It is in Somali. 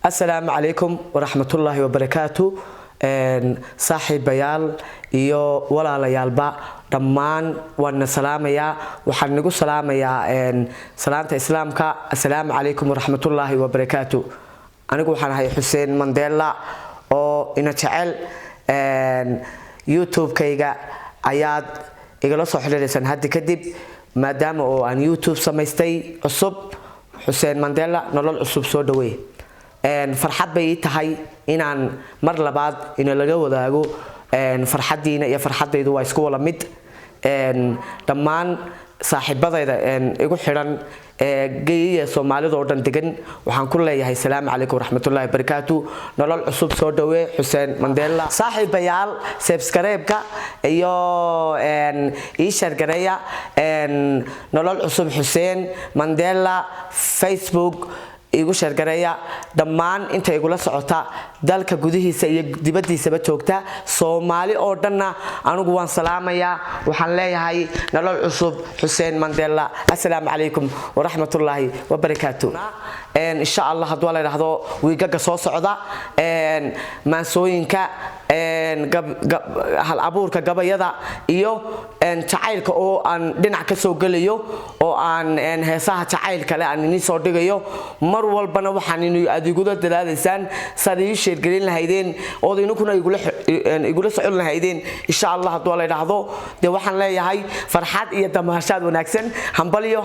السلام عليكم ورحمة الله وبركاته. صاحب بيال iyo walaalayaalba dhammaan waan salaamaya waxaan nagu salaamaya salaanta islaamka. Assalaamu alaykum wa rahmatullahi wa barakatuh. Anigu waxaan ahay Xuseen Mandela oo ina jecel YouTube-kayga ayaad igala soo xiriiraysan hadda kadib maadaama oo aan YouTube samaystay cusub Xuseen Mandela nolol cusub soo dhaweey. farxad bay tahay inaan mar labaad in laga wadaago farxadiina iyo farxadaydu waa isku wala mid dhammaan saaxiibadayda igu xiran geeyiga Soomaalida oo dhan degan waxaan ku leeyahay salaamu alaykum warahmatullahi wabarakatuh. nolol cusub soo dhaweey Xuseen Mandela. saaxiibayaal subscribe-ka iyo share gareeya nolol cusub Xuseen Mandela Facebook igu share gareeya dhammaan inta igula socota dalka gudihiisa iyo dibadiisaba joogta Soomaali oo dhanna anigu waan salaamaya waxaan leeyahay nolol cusub Xuseen Mandela. Assalaamu alaykum wa rahmatullahi wa barakatuh. insha Allah haduu la yiraahdo wiigaga soo socda maansooyinka hal abuurka gabayada iyo jacaylka oo aan dhinac ka soo galayo oo aan heesaha jacaylka leh aan soo dhigayo mar walbana waxaan inuu adigula dalaalaysaan sadii sheer gelin lahaydeen oo idinkuna igula socon lahaydeen insha Allah haduu la yiraahdo de waxaan leeyahay farxad iyo damaashaad wanaagsan. hambaliyo